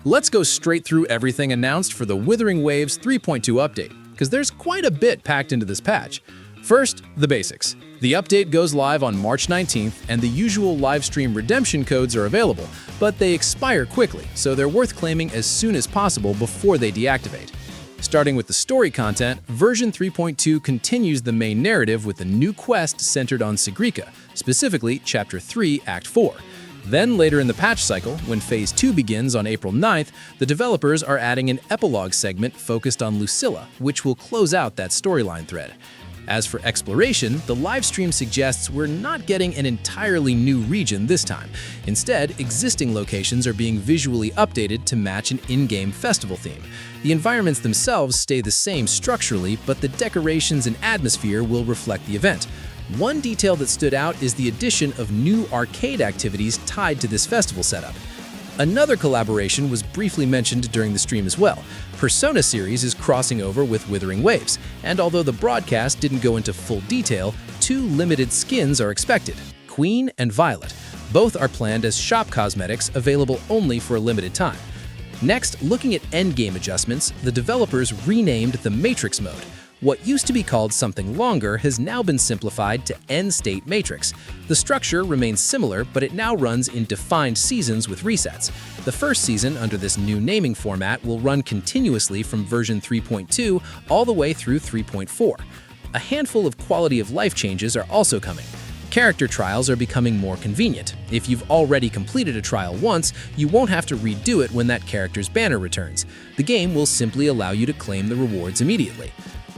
Let's go straight through everything announced for the Wuthering Waves 3.2 update, because there's quite a bit packed into this patch. First, the basics. The update goes live on March 19th, and the usual livestream redemption codes are available, but they expire quickly, so they're worth claiming as soon as possible before they deactivate. Starting with the story content, version 3.2 continues the main narrative with a new quest centered on SIGRIKA, specifically Chapter 3, Act 4. Then later in the patch cycle, when Phase 2 begins on April 9th, the developers are adding an epilogue segment focused on Lucilla, which will close out that storyline thread. As for exploration, the livestream suggests we're not getting an entirely new region this time. Instead, existing locations are being visually updated to match an in-game festival theme. The environments themselves stay the same structurally, but the decorations and atmosphere will reflect the event. One detail that stood out is the addition of new arcade activities tied to this festival setup. Another collaboration was briefly mentioned during the stream as well. Persona series is crossing over with Wuthering Waves, and although the broadcast didn't go into full detail, two limited skins are expected, Queen and Violet. Both are planned as shop cosmetics available only for a limited time. Next, looking at endgame adjustments, the developers renamed the Matrix mode. What used to be called something longer has now been simplified to End-State Matrix. The structure remains similar, but it now runs in defined seasons with resets. The first season under this new naming format will run continuously from version 3.2 all the way through 3.4. A handful of quality-of-life changes are also coming. Character trials are becoming more convenient. If you've already completed a trial once, you won't have to redo it when that character's banner returns. The game will simply allow you to claim the rewards immediately.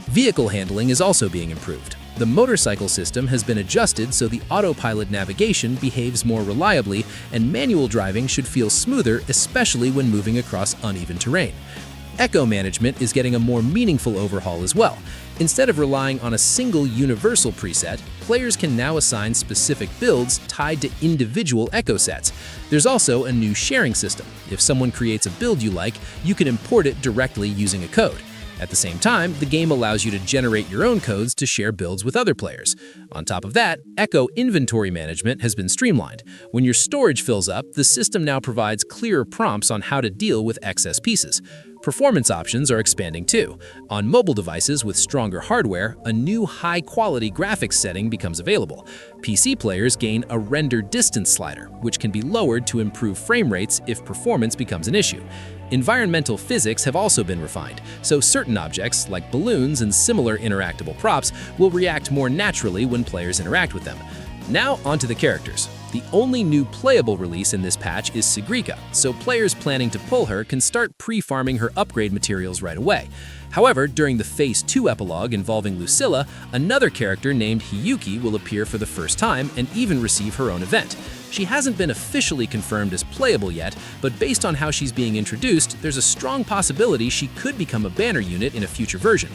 Vehicle handling is also being improved. The motorcycle system has been adjusted so the autopilot navigation behaves more reliably, and manual driving should feel smoother, especially when moving across uneven terrain. Echo management is getting a more meaningful overhaul as well. Instead of relying on a single universal preset, players can now assign specific builds tied to individual echo sets. There's also a new sharing system. If someone creates a build you like, you can import it directly using a code. At the same time, the game allows you to generate your own codes to share builds with other players. On top of that, Echo inventory management has been streamlined. When your storage fills up, the system now provides clearer prompts on how to deal with excess pieces. Performance options are expanding too. On mobile devices with stronger hardware, a new high-quality graphics setting becomes available. PC players gain a render distance slider, which can be lowered to improve frame rates if performance becomes an issue. Environmental physics have also been refined, so certain objects, like balloons and similar interactable props, will react more naturally when players interact with them. Now onto the characters. The only new playable release in this patch is SIGRIKA, so players planning to pull her can start pre-farming her upgrade materials right away. However, during the Phase 2 epilogue involving Lucilla, another character named Hiyuki will appear for the first time and even receive her own event. She hasn't been officially confirmed as playable yet, but based on how she's being introduced, there's a strong possibility she could become a banner unit in a future version.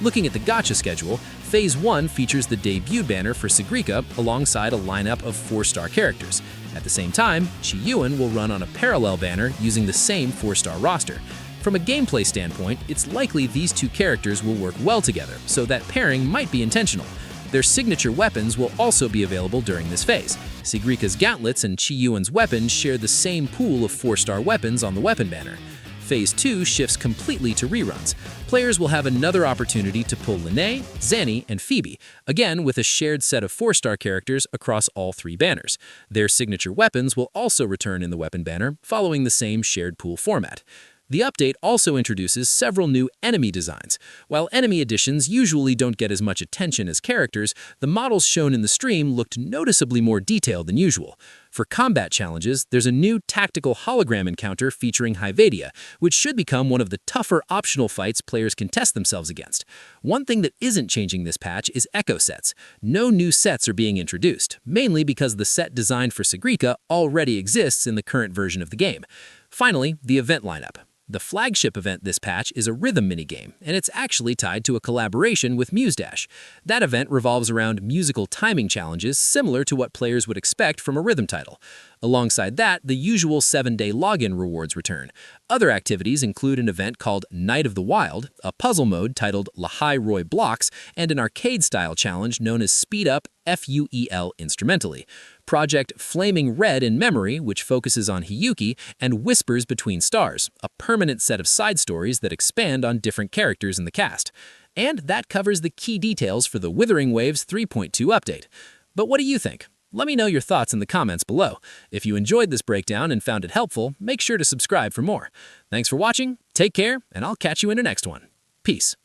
Looking at the gacha schedule, Phase 1 features the debut banner for SIGRIKA alongside a lineup of 4-star characters. At the same time, Chiyuan will run on a parallel banner using the same 4-star roster. From a gameplay standpoint, it's likely these two characters will work well together, so that pairing might be intentional. Their signature weapons will also be available during this phase. SIGRIKA's gauntlets and Chiyuan's weapons share the same pool of 4-star weapons on the weapon banner. Phase 2 shifts completely to reruns. Players will have another opportunity to pull Linne, Zanny, and Phoebe, again with a shared set of 4-star characters across all 3 banners. Their signature weapons will also return in the weapon banner, following the same shared pool format. The update also introduces several new enemy designs. While enemy additions usually don't get as much attention as characters, the models shown in the stream looked noticeably more detailed than usual. For combat challenges, there's a new tactical hologram encounter featuring Hyvadia, which should become one of the tougher optional fights players can test themselves against. One thing that isn't changing this patch is echo sets. No new sets are being introduced, mainly because the set designed for SIGRIKA already exists in the current version of the game. Finally, the event lineup. The flagship event this patch is a rhythm minigame, and it's actually tied to a collaboration with MuseDash. That event revolves around musical timing challenges similar to what players would expect from a rhythm title. Alongside that, the usual 7-day login rewards return. Other activities include an event called Night of the Wild, a puzzle mode titled Lahai Roy Blocks, and an arcade-style challenge known as Speed Up FUEL Instrumentally. Project Flaming Red in Memory, which focuses on Hiyuki, and Whispers Between Stars, a permanent set of side stories that expand on different characters in the cast. And that covers the key details for the Wuthering Waves 3.2 update. But what do you think? Let me know your thoughts in the comments below. If you enjoyed this breakdown and found it helpful, make sure to subscribe for more. Thanks for watching, take care, and I'll catch you in the next one. Peace.